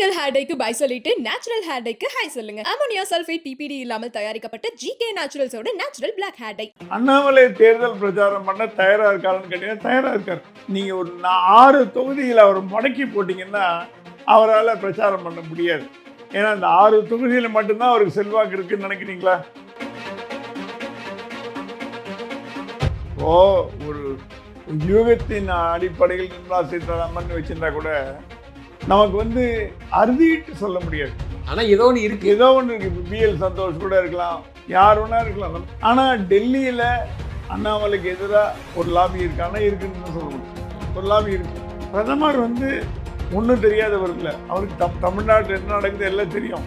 Chemical hair டைக்கு bye சொல்லிட்டு natural hair டைக்கு ஹை சொல்லுங்க. அமோனியா சல்ஃபேட் பிபிடி இல்லாமல் தயாரிக்கப்பட்ட ஜிகே நேச்சுரல்ஸோட natural black hair dye. Annamalai தேர்தல் பிரச்சாரம் பண்ண தயாரா இருக்காருன்னு கேட்டீங்கன்னா தயாரா இருக்காரு. நீங்க ஒரு 6 தொகுதியில் அவர் முடக்கி போட்டீங்கன்னா அவரால் பிரச்சாரம் பண்ண முடியாது. ஏன்னா அந்த 6 தொகுதியில் மட்டும்தான் அவருக்கு செல்வாக்கு இருக்குன்னு நினைக்கிறீங்களா? ஒரு யூகத்தின் அடிப்படையில் நிர்மலா சீதாராமன் வச்சிருந்தா கூட நமக்கு அறுதிட்டு சொல்ல முடியாது. ஆனால் ஏதோ ஒன்று இருக்கு, ஏதோ ஒன்று இருக்கு. பிஎல் சந்தோஷ் கூட இருக்கலாம், யார் வேணா இருக்கலாம். ஆனால் டெல்லியில் அண்ணாமலைக்கு எதிராக ஒரு லாபி இருக்கானா இருக்குன்னு சொல்ல முடியும். ஒரு லாபி இருக்கு. பிரதமர் ஒன்றும் தெரியாதவர் இல்லை. அவருக்கு தமிழ்நாட்டில் என்ன நடக்குது எல்லாம் தெரியும்.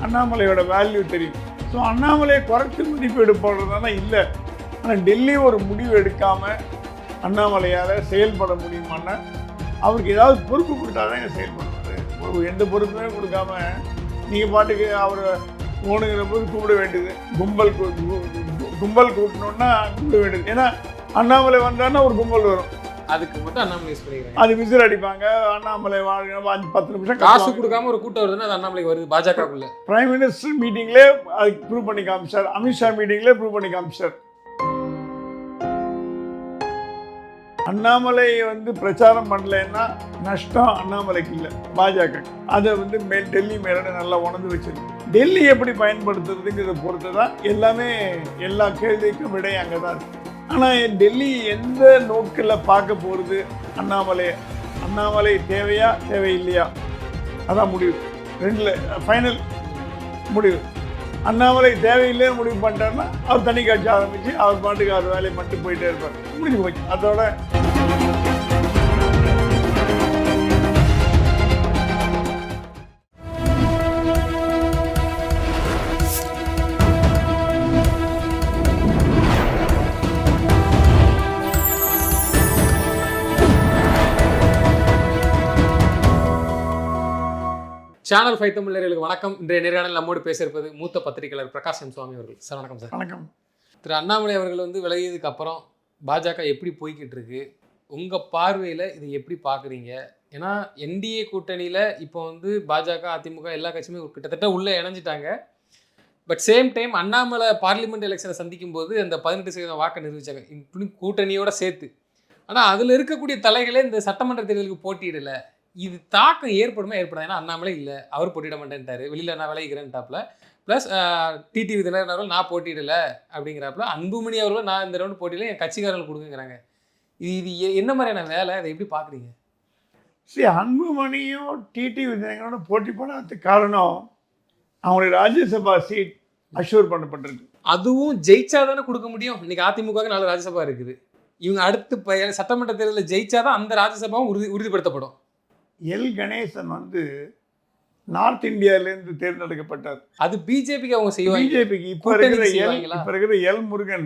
அண்ணாமலையோட வேல்யூ தெரியும். ஸோ அண்ணாமலையை குறைச்சி மதிப்பீடு போடுறதுனா இல்லை. ஆனால் டெல்லி ஒரு முடிவு எடுக்காமல் அண்ணாமலையால் செயல்பட முடியுமான்னா அவருக்கு ஏதாவது பொறுப்பு கொடுத்தாதான் செயல்படுறது. எந்த பொறுப்புமே கொடுக்காம நீங்கள் பாட்டுக்கு அவரை ஓணுங்கிற போது கூப்பிட வேண்டியது, கும்பல் கூட்டணுன்னா கூப்பிட வேண்டியது. ஏன்னா அண்ணாமலை வந்தான்னா ஒரு கும்பல் வரும், அதுக்கு மட்டும் அண்ணாமலை அது விசில் அடிப்பாங்க. அண்ணாமலை 5-10 நிமிஷம் காசு கொடுக்காம ஒரு கூட்டம் வருதுன்னா அது அண்ணாமலைக்கு வருது. பாஜகக்குள்ள பிரைம் மினிஸ்டர் மீட்டிங்லேயே அதுக்கு ப்ரூவ் பண்ணி காமிச்சார். அமித்ஷா மீட்டிங்லேயே ப்ரூவ் பண்ணி காமிச்சார். அண்ணாமலை பிரச்சாரம் பண்ணலைன்னா நஷ்டம் அண்ணாமலைக்கு இல்லை, பாஜக. அதை டெல்லி மேலே நல்லா உணர்ந்து வச்சிருக்கு. டெல்லி எப்படி பயன்படுத்துறதுங்கிறத பொறுத்து தான் எல்லாமே. எல்லா கேள்விக்கும் விடை அங்கே தான் இருக்கு. ஆனால் டெல்லி எந்த நோக்கில் பார்க்க போகிறது அண்ணாமலை தேவையா தேவையில்லையா அதான் முடிவு. 2ல் ஃபைனல் முடிவு. அண்ணாமலை தேவையில்லைன்னு முடிவு பண்ணிட்டாருன்னா அவர் தனி கட்சி ஆரம்பித்து அவர் பாட்டுக்கு அவர் வேலையை மட்டும் போயிட்டே இருப்பார். முடிஞ்சு போச்சு. அதோட சேனல் 5 தமிழ் நேயர்களுக்கு வணக்கம். இன்றைய நேர்காணல் நம்மோடு பேச இருப்பது மூத்த பத்திரிகையாளர் பிரகாஷ் எம் சுவாமி அவர்கள். சார் வணக்கம். சார் வணக்கம். திரு அண்ணாமலை அவர்கள் விலகியதுக்கு அப்புறம் பாஜக எப்படி போய்கிட்டு இருக்கு, உங்கள் பார்வையில் இதை எப்படி பார்க்குறீங்க? ஏன்னா என்டிஏ கூட்டணியில் இப்போ பாஜக அதிமுக எல்லா கட்சியுமே கிட்டத்தட்ட உள்ளே இணைஞ்சிட்டாங்க. But same time Annamalai parliament எலெக்ஷனை சந்திக்கும் போது அந்த 18% வாக்கை நிரூபித்தாங்க, இப்படி கூட்டணியோடு சேர்த்து. ஆனால் அதில் இருக்கக்கூடிய தலைகளே இந்த சட்டமன்ற தேர்தலுக்கு போட்டியிடலை. இது தாக்கம் ஏற்படுமா ஏற்படாது? ஏன்னா அண்ணாமலை இல்லை, அவர் போட்டியிட மாட்டேன்ட்டாரு, வெளியில் நான் விளையிக்கிறேன்ட்டாப்புல. ப்ளஸ் டிடிவி தினகரன் அவர்கள் நான் போட்டியிடலை அப்படிங்கிறாப்புல. அன்புமணி அவர்கள் நான் இந்த ரவுண்டு போட்டியில என் கட்சிக்காரர்கள் கொடுக்குங்கிறாங்க. இது என்ன மாதிரியான வேலை? அதை எப்படி பார்க்குறீங்க? சரி, அன்புமணியும் டிடிவி தினகரனோட போட்டி போடாததுக்கு காரணம் அவங்களுடைய ராஜ்யசபா சீட் அஷ்யூர் பண்ணப்பட்டிருக்கு. அதுவும் ஜெயிச்சா தானே கொடுக்க முடியும். இன்னைக்கு அதிமுக 4 ராஜ்யசபா இருக்குது. இவங்க அடுத்து சட்டமன்ற தேர்தலில் ஜெயிச்சாதான் அந்த ராஜ்யசபாவும் உறுதிப்படுத்தப்படும். எல் கணேசன் நார்த் இந்தியாவிலேருந்து தேர்ந்தெடுக்கப்பட்டார். அது பிஜேபிக்கு அவங்க செய்வாங்க. பிஜேபிக்கு இப்போ இருக்கிற எல் முருகன்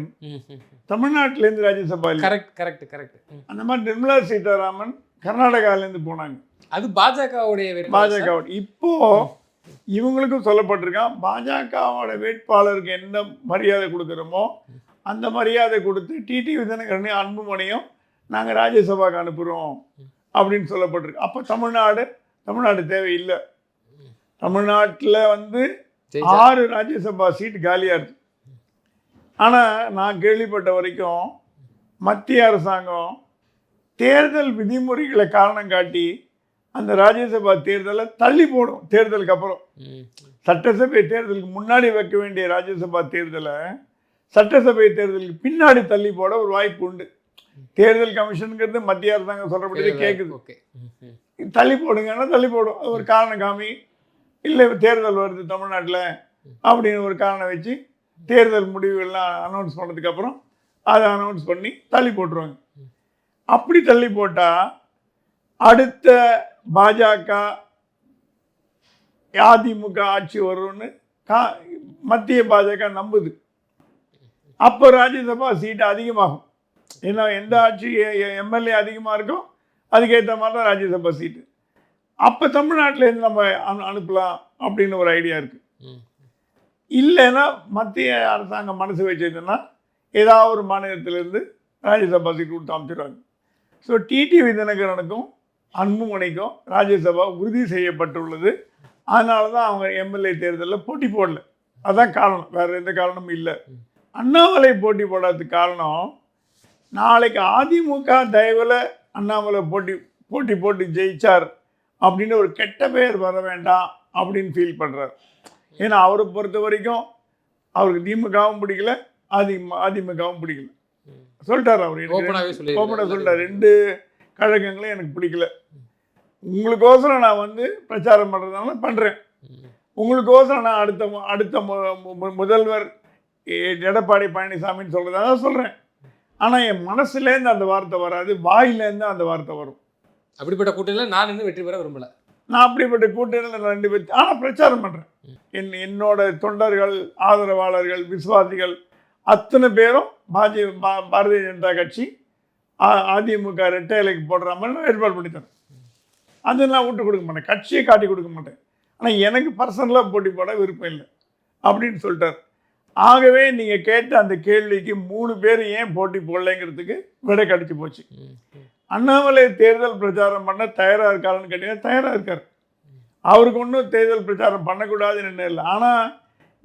தமிழ்நாட்டிலேருந்து ராஜ்யசபா. கரெக்ட். அந்த மாதிரி நிர்மலா சீதாராமன் கர்நாடகாவிலேருந்து போனாங்க. அது பாஜகவுடைய இப்போ இவங்களுக்கும் சொல்லப்பட்டிருக்கான், பாஜகவோட வேட்பாளருக்கு என்ன மரியாதை கொடுக்குறோமோ அந்த மரியாதை கொடுத்து டிடிவி தினகரனையும் அன்புமணியும் நாங்கள் ராஜ்யசபாவுக்கு அனுப்புகிறோம் அப்படின்னு சொல்லப்பட்டிருக்கு. அப்போ தமிழ்நாடு தேவையில்லை. தமிழ்நாட்டில் 6 ராஜ்யசபா சீட் காலியாக இருக்குது. ஆனால் நான் கேள்விப்பட்ட வரைக்கும் மத்திய அரசாங்கம் தேர்தல் விதிமுறைகளை காரணம் காட்டி அந்த ராஜ்யசபா தேர்தலை தள்ளி போடும். தேர்தலுக்கு அப்புறம் சட்டசபை தேர்தலுக்கு முன்னாடி வைக்க வேண்டிய ராஜ்யசபா தேர்தலை சட்டசபை தேர்தலுக்கு பின்னாடி தள்ளி போட ஒரு வாய்ப்பு உண்டு. தேர்தல் கமிஷனுங்கிறது மத்திய அரசாங்கம் சொல்கிறபடி கேட்குது. தள்ளி போடுங்கன்னா தள்ளி போடும். அது ஒரு காரணம் காமி, இல்லை தேர்தல் வருது தமிழ்நாட்டில் அப்படின்னு ஒரு காரணம் வச்சு தேர்தல் முடிவுகள்லாம் அனௌன்ஸ் பண்ணதுக்கப்புறம் அதை அனௌன்ஸ் பண்ணி தள்ளி போட்டுருவாங்க. அப்படி தள்ளி போட்டால் அடுத்த பாஜக அதிமுக ஆட்சி வரும்னு மத்திய பாஜக நம்புது. அப்போ ராஜ்யசபா சீட்டு அதிகமாகும். ஏன்னா எந்த ஆட்சி எம்எல்ஏ அதிகமாக இருக்கும் அதுக்கேற்ற மாதிரி தான் ராஜ்யசபா சீட்டு. அப்போ தமிழ்நாட்டிலேருந்து நம்ம அனுப்பலாம் அப்படின்னு ஒரு ஐடியா இருக்குது. இல்லைன்னா மத்திய அரசாங்கம் மனசு வச்சதுன்னா ஏதாவது ஒரு மாநிலத்திலேருந்து ராஜ்யசபா சீட்டு கொடுத்து அமைச்சிடுவாங்க. ஸோ டிடிவி தினகரனுக்கும் அன்புமணிக்கும் ராஜ்யசபா உறுதி செய்யப்பட்டுள்ளது. அதனால தான் அவங்க எம்எல்ஏ தேர்தலில் போட்டி போடல. அதுதான் காரணம், வேறு எந்த காரணமும் இல்லை. அண்ணாமலை போட்டி போடாததுக்கு காரணம், நாளைக்கு அதிமுக தயவில் அண்ணாமலை போட்டு ஜெயிச்சார் அப்படின்னு ஒரு கெட்ட பெயர் வர வேண்டாம் அப்படின்னு ஃபீல் பண்ணுறார். ஏன்னா அவரை பொறுத்த வரைக்கும் அவருக்கு திமுகவும் பிடிக்கல, அதிமுகவும் பிடிக்கல. சொல்லிட்டார் அவர், ஓப்பனாக சொல்லிட்டார், 2 கழகங்களும் எனக்கு பிடிக்கல. உங்களுக்கோசரம் நான் வந்து பிரச்சாரம் பண்ணுறதுனால பண்ணுறேன், உங்களுக்கோசரம் நான் அடுத்த முதல்வர் எடப்பாடி பழனிசாமின்னு சொல்கிறதால சொல்கிறேன். ஆனால் என் மனசுலேருந்து அந்த வார்த்தை வராது, வாயிலேருந்து அந்த வார்த்தை வரும். அப்படிப்பட்ட கூட்டணியில் நான் இன்னும் வெற்றி பெற விரும்பலை. நான் அப்படிப்பட்ட கூட்டணியில் 2 பேர் ஆனால் பிரச்சாரம் பண்ணுறேன். என்னோட தொண்டர்கள், ஆதரவாளர்கள், விசுவாசிகள் அத்தனை பேரும் பாரதிய ஜனதா கட்சி அதிமுக ரெட்டை இலைக்கு போடுற மாதிரி நான் ஏற்பாடு பண்ணி தரேன். அது நான் விட்டு கொடுக்க மாட்டேன், கட்சியை காட்டி கொடுக்க மாட்டேன். ஆனால் எனக்கு பர்சனலாக போட்டி போட விருப்பம் இல்லை அப்படின்னு சொல்லிட்டார். ஆகவே நீங்கள் கேட்ட அந்த கேள்விக்கு 3 பேர் ஏன் போட்டி போடலைங்கிறதுக்கு விடை கடிச்சு போச்சு. அண்ணாமலை தேர்தல் பிரச்சாரம் பண்ண தயாராக இருக்காருன்னு கேட்டீங்கன்னா தயாராக இருக்கார். அவருக்கு ஒன்றும் தேர்தல் பிரச்சாரம் பண்ணக்கூடாதுன்னு என்ன இல்லை. ஆனால்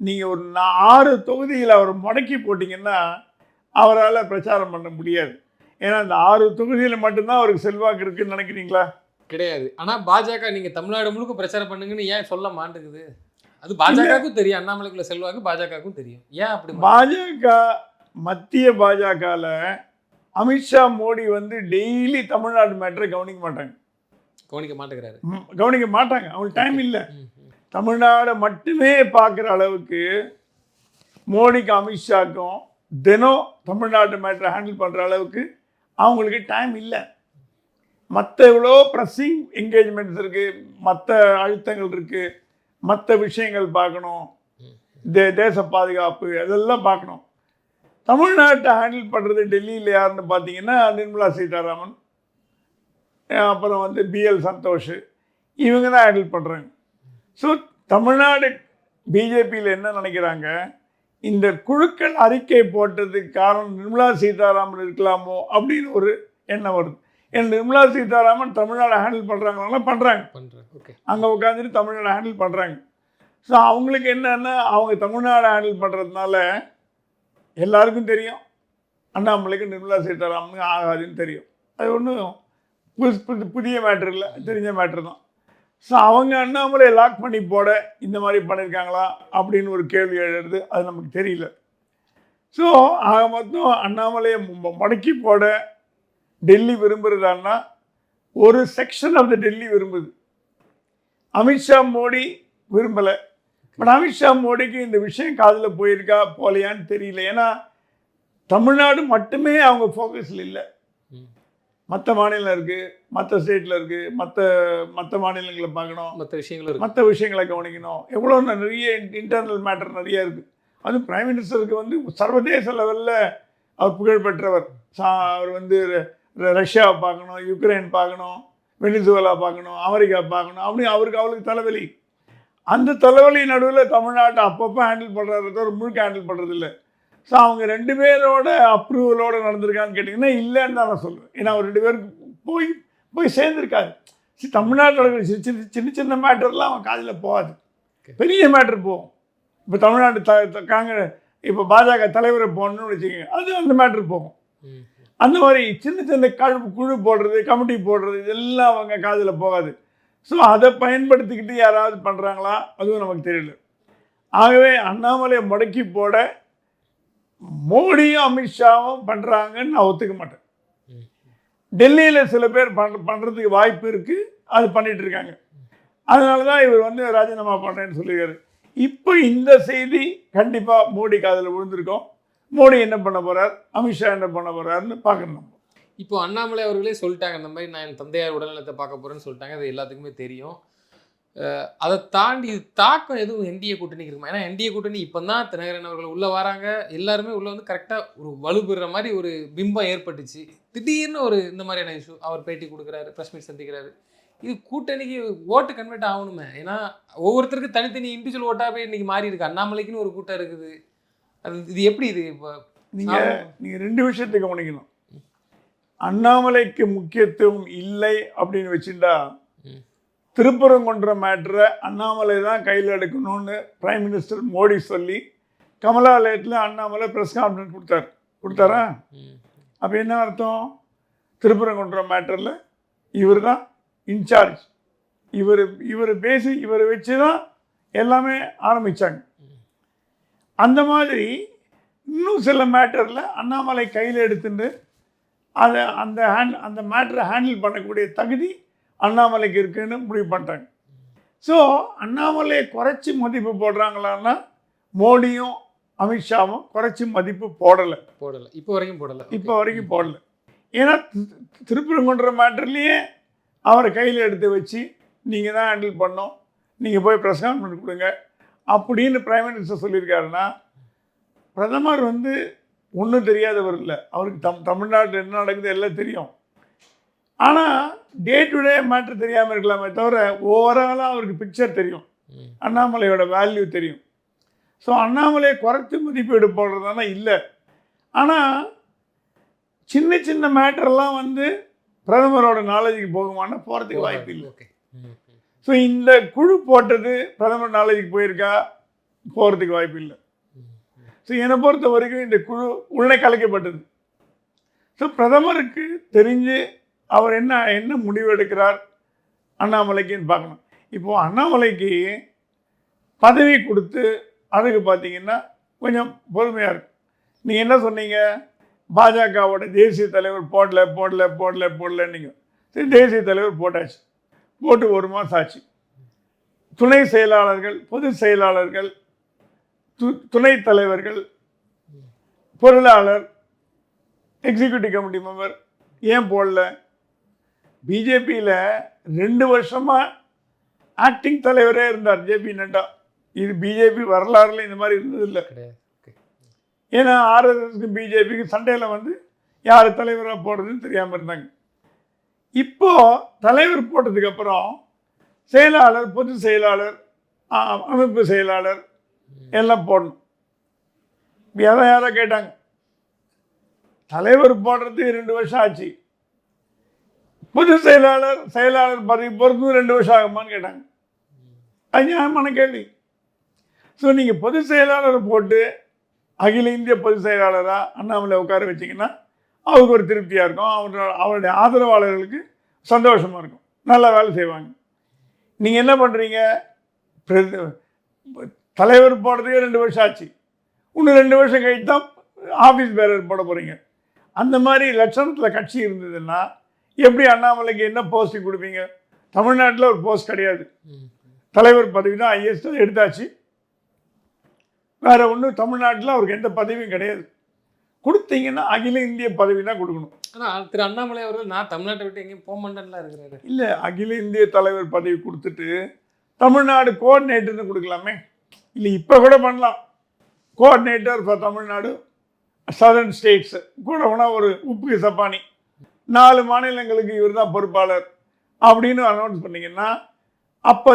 நீங்கள் ஒரு 6 தொகுதியில் அவர் முடக்கி போட்டிங்கன்னா அவரால் பிரச்சாரம் பண்ண முடியாது. ஏன்னா அந்த 6 தொகுதியில் மட்டும்தான் அவருக்கு செல்வாக்கு இருக்குன்னு நினைக்கிறீங்களா? கிடையாது. ஆனால் பாஜக நீங்கள் தமிழ்நாடு முழுக்க பிரச்சாரம் பண்ணுங்கன்னு ஏன் சொல்ல மாட்டேங்குது? அது பாஜகவுக்கும் தெரியும், அண்ணாமலைக்குள்ள செல்வாக்கு பாஜகவுக்கும் தெரியும். ஏன் அப்படி? பாஜக மத்திய பாஜகவில் அமித்ஷா மோடி வந்து டெய்லி தமிழ்நாடு மேட்டரை கவனிக்க மாட்டாங்க. கவனிக்க மாட்டேங்கிறாரு. கவனிக்க மாட்டாங்க, அவங்களுக்கு டைம் இல்லை. தமிழ்நாடு மட்டுமே பார்க்குற அளவுக்கு மோடிக்கும் அமித்ஷாக்கும் தினம் தமிழ்நாட்டு மேட்டரை ஹேண்டில் பண்ணுற அளவுக்கு அவங்களுக்கு டைம் இல்லை. மற்ற எவ்வளோ ப்ரெஸ்ஸிங் என்கேஜ்மெண்ட்ஸ் இருக்குது, மற்ற அழுத்தங்கள் இருக்குது, மற்ற விஷயங்கள் பார்க்கணும், தேச பாதுகாப்பு அதெல்லாம் பார்க்கணும். தமிழ்நாட்டை ஹேண்டில் பண்ணுறது டெல்லியில் யாருன்னு பார்த்தீங்கன்னா நிர்மலா சீதாராமன், அப்புறம் வந்து பிஎல் சந்தோஷ், இவங்க தான் ஹேண்டில் பண்ணுறாங்க. ஸோ தமிழ்நாடு பிஜேபியில் என்ன நினைக்கிறாங்க, இந்த குழுக்கள் அறிக்கை போட்டதுக்கு காரணம் நிர்மலா சீதாராமன் இருக்கலாமோ அப்படின்னு ஒரு எண்ணம் வருது. ஏன்னா நிர்மலா சீதாராமன் தமிழ்நாடு ஹேண்டில் பண்ணுறாங்களா? பண்ணுறாங்க. அங்கே உட்காந்துட்டு தமிழ்நாடு ஹேண்டில் பண்ணுறாங்க. ஸோ அவங்களுக்கு என்னன்னா, அவங்க தமிழ்நாடு ஹேண்டில் பண்ணுறதுனால எல்லாருக்கும் தெரியும் அண்ணாமலைக்கு நிர்மலா சீதாராமனுக்கு ஆகாதுன்னு தெரியும். அது ஒன்றும் புதிய மேட்ரு இல்லை, தெரிஞ்ச மேட்ரு தான். ஸோ அவங்க அண்ணாமலையை லாக் பண்ணி போட இந்த மாதிரி பண்ணியிருக்காங்களா அப்படின்னு ஒரு கேள்வி எழுது, அது நமக்கு தெரியல. ஸோ ஆக மொத்தம் அண்ணாமலையை முடக்கி போட டெல்லி விரும்புகிறதான்னா ஒரு section of the Delhi விரும்புது. Amit Shah Modi விரும்பலை. பட் அமித்ஷா மோடிக்கு இந்த விஷயம் காதில் போயிருக்கா போலையான்னு தெரியல. ஏன்னா தமிழ்நாடு மட்டுமே அவங்க ஃபோக்கஸில் இல்லை, மற்ற மாநிலம் இருக்குது, மற்ற ஸ்டேட்டில் இருக்குது, மற்ற மாநிலங்களை பார்க்கணும், மற்ற விஷயங்களை கவனிக்கணும். எவ்வளோ நிறைய இன்டர்னல் மேட்டர் நிறைய இருக்குது. அதுவும் பிரைம் மினிஸ்டருக்கு வந்து சர்வதேச லெவலில் அவர் புகழ்பெற்றவர். அவர் வந்து ரஷ்யாவை பார்க்கணும், யுக்ரைன் பார்க்கணும், வெனிசுவேலா பார்க்கணும், அமெரிக்கா பார்க்கணும், அப்படி அவருக்கு தலைவலி. அந்த தலைவலி நடுவில் தமிழ்நாட்டை அப்பப்போ ஹேண்டில் பண்ணுறது தவிர முழுக்க ஹேண்டில் பண்ணுறது இல்லை. ஸோ அவங்க 2 பேரோட அப்ரூவலோடு நடந்திருக்கான்னு கேட்டிங்கன்னா இல்லைன்னு தான் நான் சொல்லுவேன். ஏன்னா அவர் 2 பேருக்கு போய் சேர்ந்துருக்காரு. தமிழ்நாட்டில் நடக்கிற சின்ன மேட்டர்லாம் அவன் காதில் போகாது, பெரிய மேட்டர் போகும். இப்போ தமிழ்நாட்டு காங்கிரஸ் இப்போ பாஜக தலைவரை போகணுன்னு வச்சுக்கோங்க, அது அந்த மேட்ரு போகும். அந்த மாதிரி சின்ன குழு போடுறது, கமிட்டி போடுறது, இதெல்லாம் அவங்க காதில் போகாது. ஸோ அதை பயன்படுத்திக்கிட்டு யாராவது பண்ணுறாங்களா அதுவும் நமக்கு தெரியல. ஆகவே அண்ணாமலையை முடக்கி போட மோடியும் அமித்ஷாவும் பண்ணுறாங்கன்னு நான் ஒத்துக்க மாட்டேன். டெல்லியில் சில பேர் பண்ணுறதுக்கு வாய்ப்பு இருக்குது, அது பண்ணிகிட்டு இருக்காங்க. அதனால தான் இவர் வந்து ராஜினாமா பண்ணுறேன்னு சொல்லியிருக்காரு. இப்போ இந்த செய்தி கண்டிப்பாக மோடி காதில் விழுந்திருக்கோம். மோடி என்ன பண்ண போகிறார், அமித்ஷா என்ன பண்ண போகிறாருன்னு பார்க்கணும். இப்போ அண்ணாமலை அவர்களே சொல்லிட்டாங்க, இந்த மாதிரி நான் என் தந்தையார் உடல்நலத்தை பார்க்க போகிறேன்னு சொல்லிட்டாங்க. அது எல்லாத்துக்குமே தெரியும். அதை தாண்டி தாக்கம் எதுவும் என்டிஏ கூட்டணிக்கு இருக்குமா? ஏன்னா என்டிஏ கூட்டணி இப்போ தான் தினகரன் அவர்கள் உள்ளே வராங்க, எல்லாருமே உள்ளே வந்து கரெக்டாக ஒரு வலுப்பெறுற மாதிரி ஒரு பிம்பம் ஏற்பட்டுச்சு. திடீர்னு ஒரு இந்த மாதிரியான இஷ்யூ, அவர் பேட்டி கொடுக்குறாரு, ப்ரெஸ் மீட் சந்திக்கிறாரு. இது கூட்டணிக்கு ஓட்டு கன்வெர்ட் ஆகணுமே. ஏன்னா ஒவ்வொருத்தருக்கு தனித்தனி இண்டிவிஜுவல் ஓட்டாகவே இன்றைக்கி மாறி இருக்குது. அண்ணாமலைக்குன்னு ஒரு கூட்டம் இருக்குது. அது இது எப்படி இது? இப்போ நீங்கள் 2 விஷயத்தை கவனிக்கணும். அண்ணாமலைக்கு முக்கியத்துவம் இல்லை அப்படின்னு வச்சுட்டா ம். திருப்பரங்குன்ற மேட்ரை அண்ணாமலை தான் கையில் எடுக்கணும்னு பிரைம் மினிஸ்டர் மோடி சொல்லி கமலாலயத்தில் அண்ணாமலை ப்ரெஸ் கான்ஃபரன்ஸ் கொடுத்தாரா? ம். அப்போ என்ன அர்த்தம்? திருப்பரங்குன்ற மேட்டரில் இவர் தான் இன்சார்ஜ். இவர் பேசி இவரை வச்சு தான் எல்லாமே ஆரம்பித்தாங்க. அந்த மாதிரி இன்னும் சில மேட்டரில் அண்ணாமலை கையில் எடுத்துட்டு அதை அந்த மேட்டரை ஹேண்டில் பண்ணக்கூடிய தகுதி அண்ணாமலைக்கு இருக்குன்னு முடிவு பண்ணிட்டாங்க. ஸோ அண்ணாமலையை குறைச்சி மதிப்பு போடுறாங்களான்னா மோடியும் அமித்ஷாவும் குறைச்சி மதிப்பு போடலை. இப்போ வரைக்கும் போடலை. ஏன்னா திருப்பரங்குன்ற மேட்டர்லேயே அவரை கையில் எடுத்து வச்சு நீங்கள் தான் ஹேண்டில் பண்ணோம், நீங்கள் போய் ப்ரெஸ் கான்ஃபரன்ஸ் கொடுங்க அப்படின்னு பிரைம் மினிஸ்டர் சொல்லியிருக்காருன்னா பிரதமர் வந்து ஒன்றும் தெரியாதவர் இல்லை. அவருக்கு தமிழ்நாட்டில் என்ன நடக்குது எல்லாம் தெரியும். ஆனால் டே டு டே மேட்டர் தெரியாமல் இருக்கலாமே தவிர ஓவராலாக அவருக்கு பிக்சர் தெரியும், அண்ணாமலையோட வேல்யூ தெரியும். ஸோ அண்ணாமலையை குறைத்து மதிப்பீடு போடுறதானா இல்லை. ஆனால் சின்ன சின்ன மேட்டர்லாம் வந்து பிரதமரோட நாலேஜுக்கு போகுமானா போகிறதுக்கு வாய்ப்பு இல்லை. ஸோ இந்த குழு போட்டது பிரதமர் நாலேஜுக்கு போயிருக்கா? போகிறதுக்கு வாய்ப்பு இல்லை. ஸோ என்னை பொறுத்த வரைக்கும் இந்த குழு உள்ளே கலைக்கப்பட்டது. ஸோ பிரதமருக்கு தெரிஞ்சு அவர் என்ன முடிவு எடுக்கிறார் அண்ணாமலைக்குன்னு பார்க்கணும். இப்போது அண்ணாமலைக்கு பதவி கொடுத்து அதுக்கு பார்த்தீங்கன்னா கொஞ்சம் பொறுமையாக இருக்கும். நீங்கள் என்ன சொன்னீங்க? பாஜகவோட தேசிய தலைவர் போடலன்னீங்க. சரி, தேசிய தலைவர் போட்டாச்சு, போட்டு 1 மாதம் ஆச்சு. துணை செயலாளர்கள், பொதுச் செயலாளர்கள், துணைத் தலைவர்கள், பொருளாளர், எக்ஸிக்யூட்டிவ் கமிட்டி மெம்பர் ஏன் போடல? பிஜேபியில் 2 வருஷமாக ஆக்டிங் தலைவரே இருந்தார் ஜேபி நட்டா. இது பிஜேபி வரலாறுல இந்த மாதிரி இருந்ததில்லை. ஏன்னா ஆர்எஸ்எஸ்க்கு பிஜேபிக்கு சண்டையில் வந்து யார் தலைவராக போடுறதுன்னு தெரியாமல் இருந்தாங்க. இப்போது தலைவர் போட்டதுக்கப்புறம் செயலாளர், பொதுச் செயலாளர், அமைப்பு செயலாளர் எல்லாம் போடணும். யாரோ கேட்டாங்க, தலைவர் போடுறதுக்கு 2 வருஷம் ஆச்சு, பொதுச் செயலாளர் பதவி பொறுத்து 2 வருஷம் ஆகுமான்னு கேட்டாங்க. அது நியாயமான கேள்வி. ஸோ நீங்கள் பொதுச் செயலாளரை போட்டு அகில இந்திய பொதுச் செயலாளராக அண்ணாமலை உட்கார வச்சிங்கன்னா அவருக்கு ஒரு திருப்தியாக இருக்கும், அவருடைய ஆதரவாளர்களுக்கு சந்தோஷமாக இருக்கும், நல்லா வேலை செய்வாங்க. நீங்கள் என்ன பண்ணுறீங்க? தலைவர் போடுறதுக்கே 2 வருஷம் ஆச்சு, இன்னும் 2 வருஷம் கழித்து தான் ஆஃபீஸ் பேரர் போட போகிறீங்க. அந்த மாதிரி லட்சணத்தில் கட்சி இருந்ததுன்னா எப்படி அண்ணாமலைக்கு என்ன போஸ்டிங் கொடுப்பீங்க? தமிழ்நாட்டில் ஒரு போஸ்ட் கிடையாது, தலைவர் பதவி தான் ஐஎஸ்ட் எடுத்தாச்சு. வேறு ஒன்றும் தமிழ்நாட்டில் அவருக்கு எந்த பதவியும் கிடையாது. கொடுத்தீங்கன்னா அகில இந்திய பதவி தான் கொடுக்கணும். ஆனால் திரு அண்ணாமலை அவர்கள் நான் தமிழ்நாட்டை விட்டு எங்கேயும் போக மாட்டேன்லாம் இருக்கிறாரு. இல்லை, அகில இந்திய தலைவர் பதவி கொடுத்துட்டு தமிழ்நாடு கோஆர்டினேட்டர்னு கொடுக்கலாமே. இல்லை, இப்போ கூட பண்ணலாம். Coordinator for Tamil Nadu southern states கூட வேணால் ஒரு உப்பு சப்பானி 4 மாநிலங்களுக்கு இவர் தான் பொறுப்பாளர் அப்படின்னு அனௌன்ஸ் பண்ணிங்கன்னா அப்போ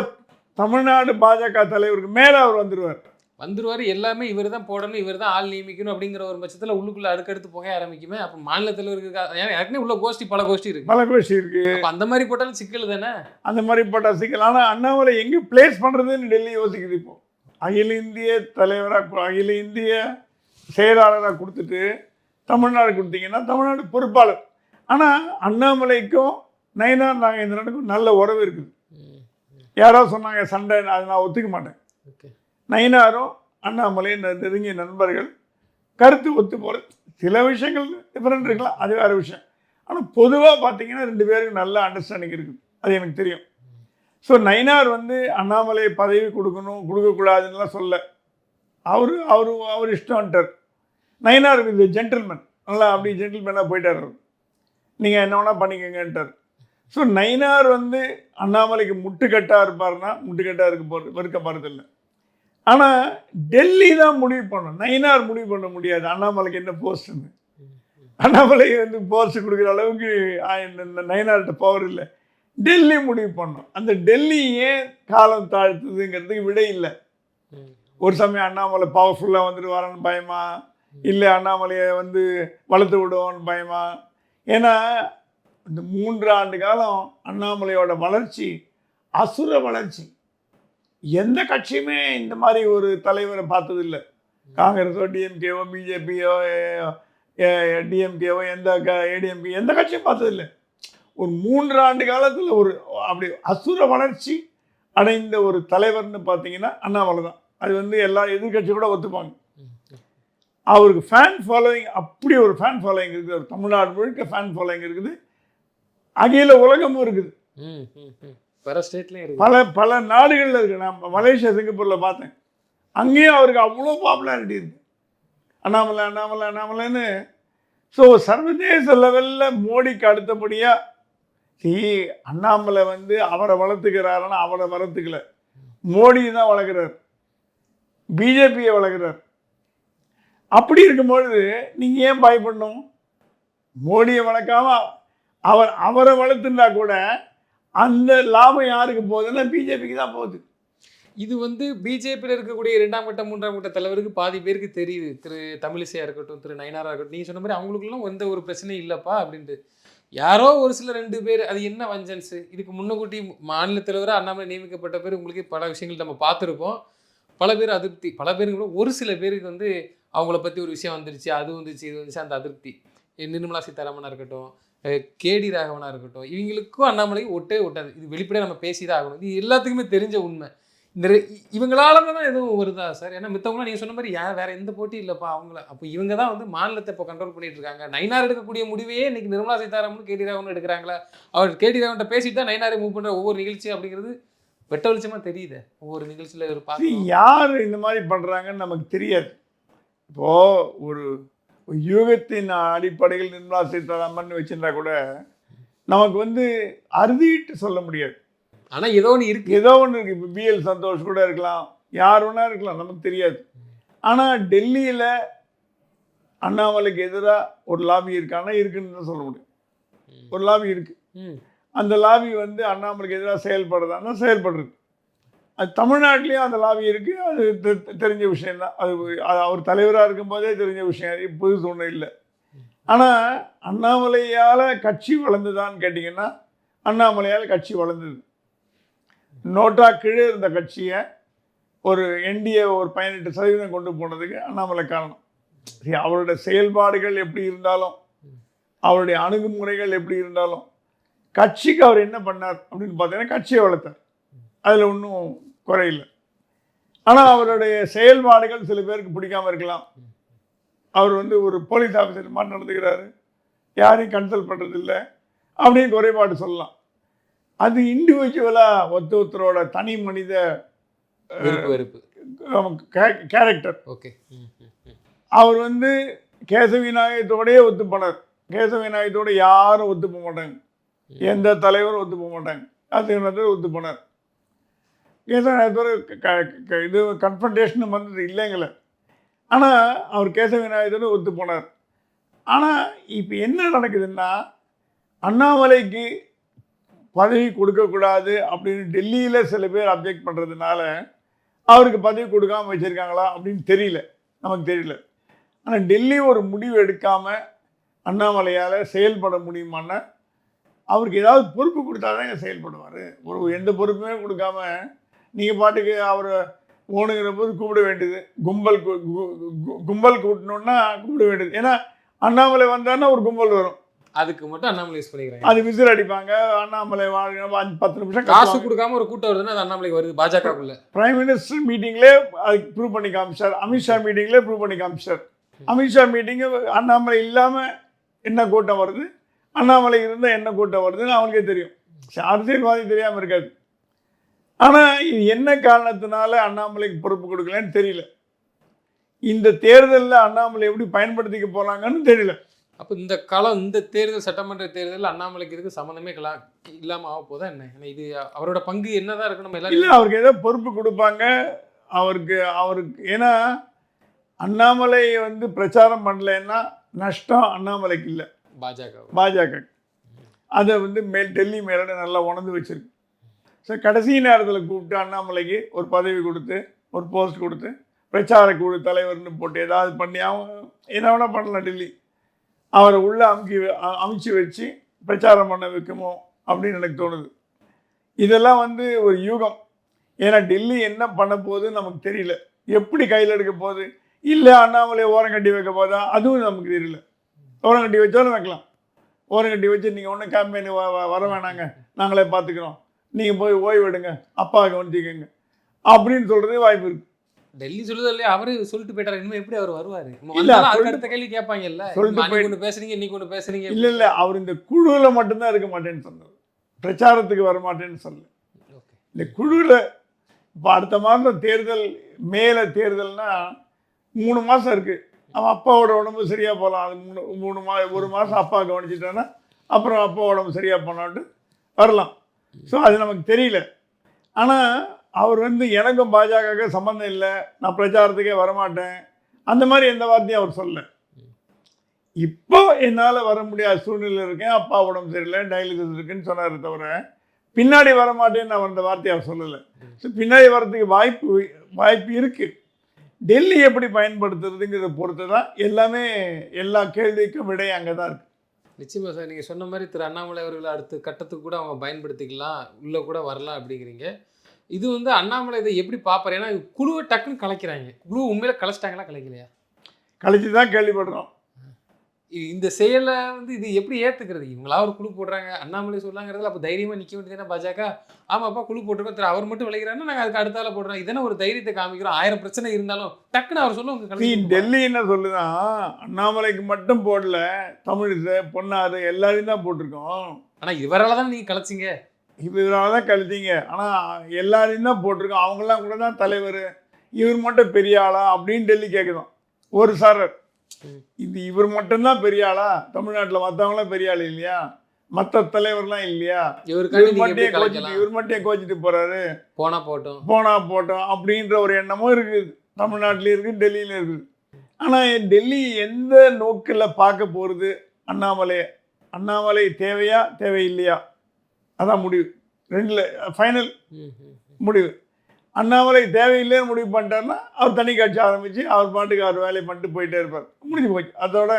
தமிழ்நாடு பாஜக தலைவருக்கு மேலே அவர் வந்துடுவார். எல்லாமே இவர் தான் போடணும், இவர் தான் ஆள் நியமிக்கணும் அப்படிங்கிற ஒரு பட்சத்தில் உள்ளுக்குள்ள அடுக்கடுத்து போக ஆரம்பிக்குமே. அப்போ மாநில தலைவருக்கு ஏற்கனவே உள்ள பல கோஷ்டி இருக்கு. அந்த மாதிரி போட்டாலும் சிக்கல் தானே. அந்த மாதிரி போட்டால் சிக்கல். ஆனால் அண்ணாமலை எங்கே பிளேஸ் பண்ணுறதுன்னு டெல்லி யோசிக்குது. இப்போ அகில இந்திய தலைவராக, அகில இந்திய செயலாளராக கொடுத்துட்டு தமிழ்நாடு கொடுத்தீங்கன்னா தமிழ்நாடு பொறுப்பாளர். ஆனால் அண்ணாமலைக்கும் நயினார் நாகேந்திரனுக்கும் நல்ல உறவு இருக்குது. யாரோ சொன்னாங்க சண்டை, அதை நான் ஒத்துக்க மாட்டேன். நயினாரும் அண்ணாமலையும் நெருங்கிய நண்பர்கள், கருத்து ஒத்து போகிறது. சில விஷயங்கள் டிஃப்ரெண்ட் இருக்கலாம், அது வேறு விஷயம். ஆனால் பொதுவாக பார்த்தீங்கன்னா 2 பேருக்கும் நல்ல அண்டர்ஸ்டாண்டிங் இருக்குது, அது எனக்கு தெரியும். ஸோ நயினார் வந்து அண்ணாமலை பதவி கொடுக்கக்கூடாதுன்னெலாம் சொல்ல, அவர் இஷ்டம்ட்டார். நயினார் இது ஜென்டில்மேன், நல்லா அப்படி ஜென்டில்மேனாக போயிட்டார். நீங்கள் என்ன வேணால் பண்ணிக்கங்கன்ட்டார். ஸோ நயினார் வந்து அண்ணாமலைக்கு முட்டுக்கட்டாக இருப்பார்னா முட்டுக்கட்டாக இருக்க போகிறதில்லை. ஆனால் டெல்லி தான் முடிவு பண்ணணும், நயினார் முடிவு பண்ண முடியாது அண்ணாமலைக்கு என்ன போஸ்ட்டுன்னு. அண்ணாமலை வந்து போஸ்ட் கொடுக்குற அளவுக்கு நயினார்கிட்ட பவர் இல்லை. டெல்லி முடிவு பண்ணணும். அந்த டெல்லி ஏன் காலம் தாழ்த்துதுங்கிறதுக்கு விடை இல்லை. ஒரு சமயம் அண்ணாமலை பவர்ஃபுல்லாக வந்துட்டு வரன்னு பயமா, இல்லை அண்ணாமலையை வந்து வளர்த்து விடுவோன்னு பயமா, ஏன்னா இந்த 3 ஆண்டு காலம் அண்ணாமலையோட வளர்ச்சி அசுர வளர்ச்சி. எந்த கட்சியுமே இந்த மாதிரி ஒரு தலைவரை பார்த்ததில்லை. காங்கிரஸோ டிஎம்கேவோ பிஜேபியோ டிஎம்கேவோ ஏடிஎம்கே எந்த கட்சியும் பார்த்ததில்லை. ஒரு 3 ஆண்டு காலத்தில் ஒரு அப்படி அசுர வளர்ச்சி அடைந்த ஒரு தலைவர்னு பார்த்தீங்கன்னா அண்ணாமலை தான். அது வந்து எல்லா எதிர்கட்சி கூட ஒத்துப்பாங்க. அவருக்கு ஃபேன் ஃபாலோயிங், அப்படி ஒரு ஃபேன் ஃபாலோயிங் இருக்குது. அவர் தமிழ்நாடு முழுக்க ஃபேன் ஃபாலோயிங் இருக்குது, அகில உலகமும் இருக்குது, பல நாடுகளில் இருக்குது. நான் மலேசியா சிங்கப்பூரில் பார்த்தேன், அங்கேயும் அவருக்கு அவ்வளோ பாப்புலாரிட்டி இருக்குது. அண்ணாமலை அண்ணாமலை அண்ணாமலைன்னு. ஸோ சர்வதேச லெவலில் மோடிக்கு அடுத்தபடியாக அண்ணாமலை வந்து அவரை வளர்த்துக்கிறாருன்னா அவரை வளர்த்துக்கல, மோடி தான் வளர்க்குறார், பிஜேபியை வளர்க்குறார். அப்படி இருக்கும்பொழுது நீங்கள் ஏன் பயப்படணும்? மோடியை வளர்க்காம அவரை வளர்த்துனா கூட அந்த லாபம் யாருக்கு போகுதுன்னா பிஜேபிக்கு தான் போகுது. இது வந்து பிஜேபியில் இருக்கக்கூடிய 2ஆம் கட்ட 3ஆம் கட்ட தலைவருக்கு பாதி பேருக்கு தெரியுது. திரு தமிழிசையா இருக்கட்டும், திரு நயனாரா இருக்கட்டும், நீங்கள் சொன்ன மாதிரி அவங்களுக்குலாம் எந்த ஒரு பிரச்சனையும் இல்லைப்பா அப்படின்ட்டு. யாரோ ஒரு சில 2 பேர், அது என்ன வஞ்சன்ஸு? இதுக்கு முன்னக்கூட்டி மாநில தலைவராக அண்ணாமலை நியமிக்கப்பட்ட பேர் உங்களுக்கு பல விஷயங்கள் நம்ம பார்த்துருப்போம். பல பேர் அதிருப்தி, பல பேருக்கு கூட ஒரு சில பேருக்கு வந்து அவங்கள பற்றி ஒரு விஷயம் வந்துருச்சு, அது வந்துச்சு, இது வந்துச்சு, அந்த அதிருப்தி. நிர்மலா சீதாராமனாக இருக்கட்டும், கேடி ராகவனாக இருக்கட்டும், இவங்களுக்கும் அண்ணாமலைக்கு ஒட்டே ஒட்டாது. இது வெளிப்படையாக நம்ம பேசி தான் ஆகணும். இது எல்லாத்துக்குமே தெரிஞ்ச உண்மை. இந்த இவங்களால தான் எதுவும் வருதா சார்? ஏன்னா மித்தவங்களாம் நீங்கள் சொன்ன மாதிரி வேற எந்த போட்டி இல்லைப்பா அவங்கள. அப்போ இவங்க தான் வந்து மாநிலத்தை இப்போ கண்ட்ரோல் பண்ணிட்டு இருக்காங்க. நயினார் எடுக்கக்கூடிய முடிவையே இன்னைக்கு நிர்மலா சீதாராமன் கேடி ராகவன் எடுக்கிறாங்களா? அவர் கேடி ராகவன்ட்ட பேசிட்டு தான் நயினாரை மூவ் பண்ணுற ஒவ்வொரு நிகழ்ச்சி அப்படிங்கிறது வெட்ட வெளிச்சமாக தெரியுது. ஒவ்வொரு நிகழ்ச்சியில் ஒரு பார்த்து யார் இந்த மாதிரி பண்ணுறாங்கன்னு நமக்கு தெரியாது. இப்போது ஒரு யூகத்தின் அடிப்படையில் நிர்மலா சீதாராமன் வச்சுருந்தா கூட நமக்கு வந்து அறுதிட்டு சொல்ல முடியாது. ஆனால் ஏதோ ஒன்று இருக்குது, ஏதோ ஒன்று இருக்குது. இப்போ பிஎல் சந்தோஷ் கூட இருக்கலாம், யார் வேணா இருக்கலாம், நமக்கு தெரியாது. ஆனால் டெல்லியில் அண்ணாமலைக்கு எதிராக ஒரு லாபி இருக்கான்னா இருக்குன்னு தான் சொல்ல முடியும். ஒரு லாபி இருக்குது. அந்த லாபி வந்து அண்ணாமலைக்கு எதிராக செயல்படுறதான்னா செயல்படுறது. அது தமிழ்நாட்டிலையும் அந்த லாபி இருக்குது. அது தெரிஞ்ச விஷயந்தான். அது அவர் தலைவராக இருக்கும்போதே தெரிஞ்ச விஷயம், புதுசு ஒன்றும் இல்லை. ஆனால் அண்ணாமலையால் கட்சி வளர்ந்துதான்னு கேட்டிங்கன்னா அண்ணாமலையால் கட்சி வளர்ந்தது. நோட்டா கீழே இருந்த கட்சியை ஒரு என்டிஏ ஒரு 18% கொண்டு போனதுக்கு அண்ணாமலை காரணம். அவருடைய செயல்பாடுகள் எப்படி இருந்தாலும், அவருடைய அணுகுமுறைகள் எப்படி இருந்தாலும், கட்சிக்கு அவர் என்ன பண்ணார் அப்படின்னு பார்த்தீங்கன்னா கட்சியை வளர்த்தார். அதில் ஒன்றும் குறையில்லை. ஆனால் அவருடைய செயல்பாடுகள் சில பேருக்கு பிடிக்காமல் இருக்கலாம். அவர் வந்து ஒரு போலீஸ் ஆஃபீஸர் மாதிரி நடந்துக்கிறாரு, யாரையும் கன்சல்ட் பண்ணுறதில்லை அப்படின்னு குறைபாடு சொல்லலாம். அது இண்டிவிஜுவலாக ஒருத்தரோட தனி மனித கேரக்டர். ஓகே, அவர் வந்து கேசவி நாயகத்தோடையே ஒத்து போனார். கேசவி நாயகத்தோட யாரும் ஒத்து போக மாட்டாங்க, எந்த தலைவரும் ஒத்து போக மாட்டாங்க. அது ஒத்து போனார். கேசவ நாயகத்தோட இது கன்ஃபன்டேஷன் வந்தது இல்லைங்கள. ஆனால் அவர் கேசவ நாயகத்தோடு ஒத்து போனார். ஆனால் இப்போ என்ன நடக்குதுன்னா, அண்ணாமலைக்கு பதவி கொடுக்கக்கூடாது அப்படின்னு டெல்லியில் சில பேர் அப்ஜெக்ட் பண்ணுறதுனால அவருக்கு பதவி கொடுக்காமல் வச்சுருக்காங்களா அப்படின்னு தெரியல, நமக்கு தெரியல. ஆனால் டெல்லி ஒரு முடிவு எடுக்காமல் அண்ணாமலையால் செயல்பட முடியுமான்னா, அவருக்கு ஏதாவது பொறுப்பு கொடுத்தா தான் செயல்படுவார். எந்த பொறுப்புமே கொடுக்காம நீங்கள் பாட்டுக்கு அவரை ஓணுங்கிற போது கூப்பிட வேண்டியது, கும்பல் கூட்டணுன்னா கூப்பிட வேண்டியது. ஏன்னா அண்ணாமலை வந்தான்னா ஒரு கும்பல் வரும், அதுக்கு மட்டும் அண்ணாமலை யூஸ் பண்ணிக்கிறாங்க. அது விசில் அடிப்பாங்க. அண்ணாமலை 5-10 நிமிஷம் காசு கொடுக்காம ஒரு கூட்டம் வருதுன்னா அது அண்ணாமலைக்கு வருது. பாஜகக்குள்ள பிரைம் மினிஸ்டர் மீட்டிங்லேயே அதுக்கு ப்ரூவ் பண்ணி காமிச்சார். அமித்ஷா மீட்டிங்லேயே ப்ரூவ் பண்ணி காமிச்சார். அமித்ஷா மீட்டிங்கு அண்ணாமலை இல்லாமல் என்ன கூட்டம் வருது, அண்ணாமலை இருந்தால் என்ன கூட்டம் வருதுன்னு அவங்களுக்கே தெரியும். அரசியல்வாதி தெரியாமல் இருக்காது. ஆனால் இது என்ன காரணத்தினால அண்ணாமலைக்கு பொறுப்பு கொடுக்கலன்னு தெரியல. இந்த தேர்தலில் அண்ணாமலை எப்படி பயன்படுத்திக்க போகிறாங்கன்னு தெரியல. அப்போ இந்த காலம், இந்த தேர்தல், சட்டமன்ற தேர்தலில் அண்ணாமலைக்கு இதுக்கு சம்மந்தமே இல்லாமல் ஆக போதா என்ன? ஏன்னா இது அவரோட பங்கு என்னதான் இருக்கு நம்ம எல்லாரும். இல்லை, அவருக்கு ஏதோ பொறுப்பு கொடுப்பாங்க அவருக்கு. ஏன்னா அண்ணாமலை வந்து பிரச்சாரம் பண்ணலைன்னா நஷ்டம் அண்ணாமலைக்கு இல்லை, பாஜக. அதை வந்து டெல்லி மேலே நல்லா உணர்ந்து வச்சிருக்கு. ஸோ கடைசி நேரத்தில் கூப்பிட்டு அண்ணாமலைக்கு ஒரு பதவி கொடுத்து, ஒரு போஸ்ட் கொடுத்து, பிரச்சார குழு தலைவர்னு போட்டு ஏதாவது பண்ணி அவன் என்ன வேணால் பண்ணலாம் டெல்லி. அவரை உள்ளே அமுச்சு வச்சு பிரச்சாரம் பண்ண வைக்குமோ அப்படின்னு எனக்கு தோணுது. இதெல்லாம் வந்து ஒரு யூகம். ஏன்னா டெல்லி என்ன பண்ண போகுதுன்னு நமக்கு தெரியல. எப்படி கையில் எடுக்க போகுது, இல்லை அண்ணாமலையை ஓரம் கட்டி வைக்க போதா, அதுவும் நமக்கு தெரியல. ஓரம் கட்டி வச்சாலும் வைக்கலாம். ஓரம் கட்டி வச்சு நீங்கள் ஒன்றும் கேம்பெயின் வர வேணாங்க, நாங்களே பார்த்துக்குறோம், நீங்கள் போய் ஓய்வு எடுங்க, அப்பாவை கவனிச்சிக்கங்க அப்படின்னு சொல்கிறதே வாய்ப்பு இருக்குது. டெல்லி சொல்லுது இல்லையா, அவரு சொல்லிட்டு போயிட்டாரு. இன்னும் எப்படி அவர் வருவாரு? இல்ல, அதுக்கு அடுத்த கேள்வி கேட்பாங்கல்ல, சொல்லிட்டு அன்னைக்கு ஒன்று பேசுறீங்க, இன்னைக்கு ஒன்று பேசுறீங்க. இல்லை அவர் இந்த குழுவில் மட்டும்தான் இருக்க மாட்டேன்னு சொன்னார், பிரச்சாரத்துக்கு வர மாட்டேன்னு சொல்லல. இந்த குழுவில் இப்போ அடுத்த மாதம் தேர்தல், மேலே தேர்தல்னா 3 மாதம் இருக்குது. அவன் அப்பாவோட உடம்பு சரியாக போகலாம். அது 1 மாதம் அப்பா கவனிச்சிட்டான்னா அப்புறம் அப்பா உடம்பு சரியாக போனான்ட்டு வரலாம். ஸோ அது நமக்கு தெரியல. ஆனால் அவர் வந்து எனக்கும் பாஜக சம்மந்தம் இல்லை, நான் பிரச்சாரத்துக்கே வரமாட்டேன், அந்த மாதிரி எந்த வார்த்தையும் அவர் சொல்லலை. இப்போ என்னால் வர முடியாத சூழ்நிலை இருக்கேன், அப்பா உடம்பு சரியில்லை, டயாலிசிஸ் இருக்குன்னு சொன்னார் தவிர பின்னாடி வரமாட்டேன்னு அவர் அந்த வார்த்தையை அவர் சொல்லலை. ஸோ பின்னாடி வர்றதுக்கு வாய்ப்பு இருக்குது. டெல்லி எப்படி பயன்படுத்துறதுங்கிறத பொறுத்து தான் எல்லாமே, எல்லா கேள்விக்கும் விடை அங்கே தான் இருக்குது. நிச்சயமா சார், நீங்கள் சொன்ன மாதிரி திரு அண்ணாமலை அவர்களை அடுத்த கட்டத்துக்கு கூட அவங்க பயன்படுத்திக்கலாம், உள்ளே கூட வரலாம் அப்படிங்கிறீங்க. இது வந்து அண்ணாமலை இதை எப்படி பார்ப்பார்? ஏன்னா குழுவை டக்குன்னு கலைக்கிறாங்க. குழு உண்மையில கலைச்சிட்டாங்களா, கலைக்கலையா? கழிச்சு தான் கேள்விப்படுறோம். இந்த செயலை வந்து இது எப்படி ஏற்றுக்கிறது? இவங்களா ஒரு குழு போடுறாங்க, அண்ணாமலை சொல்லாங்கிறதுல அப்போ தைரியமாக நிற்க வேண்டியதுன்னா பாஜக, ஆமாப்பா குழு போட்டிருக்கோம், திரு அவர் மட்டும் விளைகிறாருன்னா நாங்கள் அதுக்கு அடுத்தால போடுறோம், இதென்ன ஒரு தைரியத்தை காமிக்கிறோம். 1000 பிரச்சனை இருந்தாலும் டக்குன்னு அவர் சொல்ல உங்க டெல்லி என்ன சொல்லுதான், அண்ணாமலைக்கு மட்டும் போடல, தமிழிசை, பொன்னாறு எல்லாரையும் தான் போட்டிருக்கோம். ஆனால் இவரால் தான் நீங்கள் கலைச்சிங்க, இவரால் தான் கழிச்சிங்க, ஆனால் எல்லாரையும் தான் போட்டிருக்கோம், அவங்களாம் கூட தான் தலைவர், இவர் மட்டும் பெரிய ஆளா அப்படின்னு டெல்லி கேட்குறோம். ஒரு சாரர் இது இவர் மட்டும்தான் பெரிய ஆளா, தமிழ்நாட்டில் மற்றவங்களாம் பெரிய ஆள் இல்லையா, மற்ற தலைவர்லாம் இல்லையா, இவர் மட்டும் கோச்சிட்டு போறாரு, போனா போட்டோம் அப்படின்ற ஒரு எண்ணமும் இருக்குது. தமிழ்நாட்டிலையும் இருக்குது, டெல்லியிலும் இருக்குது. ஆனால் டெல்லி எந்த நோக்கில் பார்க்க போகிறது அண்ணாமலை தேவையா தேவையில்லையா, அதான் முடிவு. 2ல் ஃபைனல் முடிவு. அண்ணாமலை தேவையில்லைன்னு முடிவு பண்ணிட்டாருன்னா அவர் தனி கட்சி ஆரம்பித்து அவர் பாட்டுக்கு அவர் வேலையை பண்ணிட்டு போயிட்டே இருப்பார், முடிஞ்சு போச்சு. அதோட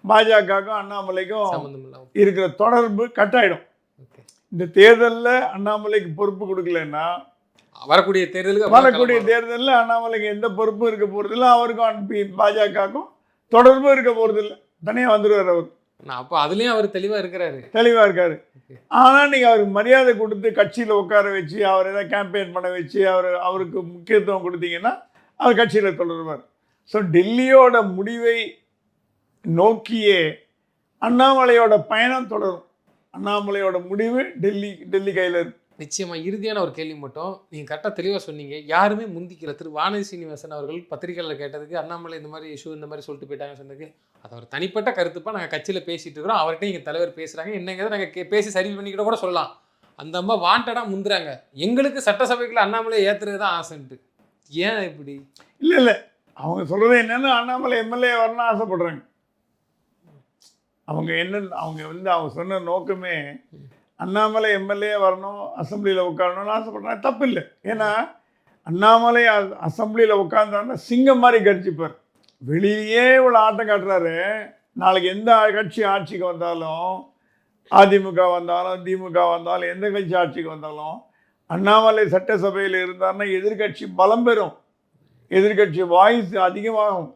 பாஜகவுக்கும் அண்ணாமலைக்கும் இருக்கிற தொடர்பு கட்டாயிடும். இந்த தேர்தலில் அண்ணாமலைக்கு பொறுப்பு கொடுக்கலன்னா வரக்கூடிய தேர்தலில் அண்ணாமலைக்கு எந்த பொறுப்பும் இருக்க போகிறதில்ல, அவருக்கும் பாஜகவுக்கும் தொடர்பும் இருக்க போகிறதில்ல, தனியாக வந்துடுவார் அவர். அப்போ அதுலேயும் அவர் தெளிவாக இருக்காரு. ஆனால் நீங்கள் அவருக்கு மரியாதை கொடுத்து கட்சியில் உட்கார வச்சு அவர் எதாவது கேம்பெயின் பண்ண வச்சு அவருக்கு முக்கியத்துவம் கொடுத்தீங்கன்னா அவர் கட்சியில் தொடருவார். ஸோ டெல்லியோட முடிவை நோக்கியே அண்ணாமலையோட பயணம் தொடரும். அண்ணாமலையோட முடிவு டெல்லி கையில் இருக்கு. நிச்சயமாக. இறுதியான ஒரு கேள்வி மட்டும், நீங்கள் கரெக்டாக தெளிவாக சொன்னீங்க, யாருமே முந்திக்கல. திரு வானதி சீனிவாசன் அவர்கள் பத்திரிகையில் கேட்டதுக்கு அண்ணாமலை இந்த மாதிரி இஷ்யூ இந்த மாதிரி சொல்லிட்டு போயிட்டாங்க சொன்னதுக்கு, அது ஒரு தனிப்பட்ட கருத்துப்பா, நாங்கள் கட்சியில் பேசிகிட்டு இருக்கிறோம், அவர்கிட்ட எங்கள் தலைவர் பேசுகிறாங்க, என்னங்கிறத நாங்கள் பேசி சரி பண்ணிக்கிட்ட கூட சொல்லலாம். அந்த அம்மா வாண்டடாக முந்துறாங்க, எங்களுக்கு சட்டசபைக்குள்ள அண்ணாமலையை ஏற்றுறது தான் ஆசைன்ட்டு. ஏன் இப்படி? இல்லை அவங்க சொல்கிறது என்னென்னா அண்ணாமலை எம்எல்ஏ வரணும்னு ஆசைப்படுறாங்க. அவங்க சொன்ன நோக்கமே அண்ணாமலை எம்எல்ஏ வரணும், அசம்பிளியில் உட்காரணும்னு ஆசைப்படுறாங்க. தப்பு இல்லை. ஏன்னா அண்ணாமலை அசம்பிளியில் உட்கார்ந்தாருன்னா சிங்கம் மாதிரி கடிச்சிப்பார். வெளியே இவ்வளோ ஆட்டம் காட்டுறாரு, நாளைக்கு எந்த கட்சி ஆட்சிக்கு வந்தாலும், அதிமுக வந்தாலும் திமுக வந்தாலும் எந்த கட்சி ஆட்சிக்கு வந்தாலும் அண்ணாமலை சட்டசபையில் இருந்தார்னா எதிர்கட்சி பலம் பெறும், எதிர்கட்சி வாய்ஸ் அதிகமாகும்,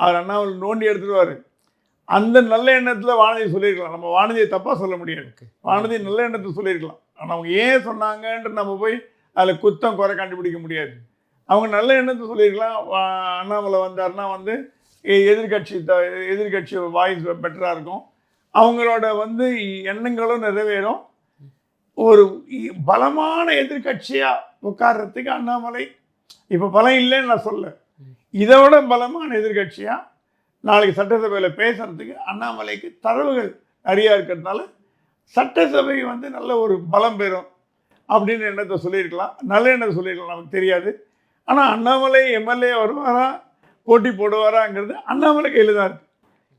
அவர் அண்ணாமலை நோண்டி எடுத்துடுவார். அந்த நல்ல எண்ணத்தில் வானதி சொல்லியிருக்கலாம். நம்ம வானதியை தப்பாக சொல்ல முடியாது, வானதி நல்ல எண்ணத்தை சொல்லியிருக்கலாம். ஆனால் அவங்க ஏன் சொன்னாங்கன்ற நம்ம போய் அதில் குத்தம் குறை கண்டுபிடிக்க முடியாது. அவங்க நல்ல எண்ணத்தை சொல்லியிருக்கலாம். அண்ணாமலை வந்தார்னா எதிர்கட்சி வாய்ஸ் பெட்டராக இருக்கும், அவங்களோட எண்ணங்களும் நிறைவேறும். ஒரு பலமான எதிர்கட்சியாக உட்கார்றதுக்கு அண்ணாமலை இப்போ பலம் இல்லைன்னு நான் சொல்ல, இதை விட பலமான எதிர்கட்சியாக நாளைக்கு சட்டசபையில் பேசுகிறதுக்கு அண்ணாமலைக்கு தரவுகள் நிறையா இருக்கிறதுனால சட்டசபை நல்ல ஒரு பலம் பெறும் அப்படின்னு எண்ணத்தை சொல்லியிருக்கலாம், நல்ல எண்ணத்தை சொல்லியிருக்கலாம், நமக்கு தெரியாது. ஆனால் அண்ணாமலை எம்எல்ஏ வருவாரா போட்டி போடுவாராங்கிறது அண்ணாமலை கையில் தான் இருக்குது.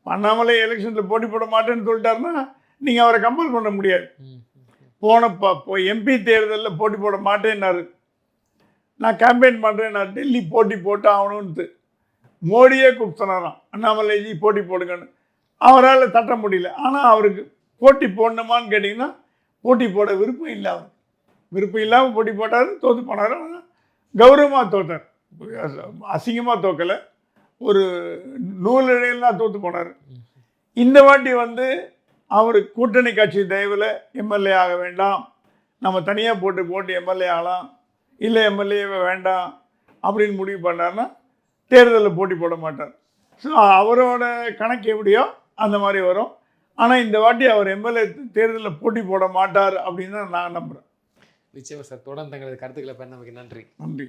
அண்ணாமலை எலெக்ஷனில் போட்டி போட மாட்டேன்னு சொல்லிட்டாருன்னா நீங்கள் அவரை கம்பல் பண்ண முடியாது. எம்பி தேர்தலில் போட்டி போட மாட்டேன்னாரு, நான் கேம்பெயின் பண்ணுறேன், நான் டெல்லி போட்டி போட்டு ஆகணும்னு மோடியே கூப்பிட்டு சொன்னாராம், அண்ணாமலைஜி போட்டி போடுங்கன்னு. அவரால் தட்ட முடியல. ஆனால் அவருக்கு போட்டி போடணுமான்னு கேட்டிங்கன்னா போட்டி போட விருப்பம் இல்லை. அவர் விருப்பம் இல்லாமல் போட்டி போட்டார், தோற்று போனார். ஆனால் கௌரவமாக தோத்தார், அசிங்கமாக தோக்கலை, ஒரு நூலிழையெல்லாம் தோற்று போனார். இந்த வாட்டி வந்து அவர் கூட்டணி கட்சி தயவில் எம்எல்ஏ ஆக வேண்டாம், நம்ம தனியாக போட்டு எம்எல்ஏ ஆகலாம், இல்லை எம்எல்ஏவே வேண்டாம் அப்படின்னு முடிவு பண்ணார்னா தேர்தலில் போட்டி போட மாட்டார். ஸோ அவரோட கணக்கு எப்படியோ அந்த மாதிரி வரும். ஆனால் இந்த வாட்டி அவர் எம்எல்ஏ தேர்தலில் போட்டி போட மாட்டார் அப்படின்னு தான் நான் நம்புகிறேன். நிச்சயமா சார். தொடர்ந்து தங்களது கருத்துக்களை பண்ண நமக்கு நன்றி. நன்றி.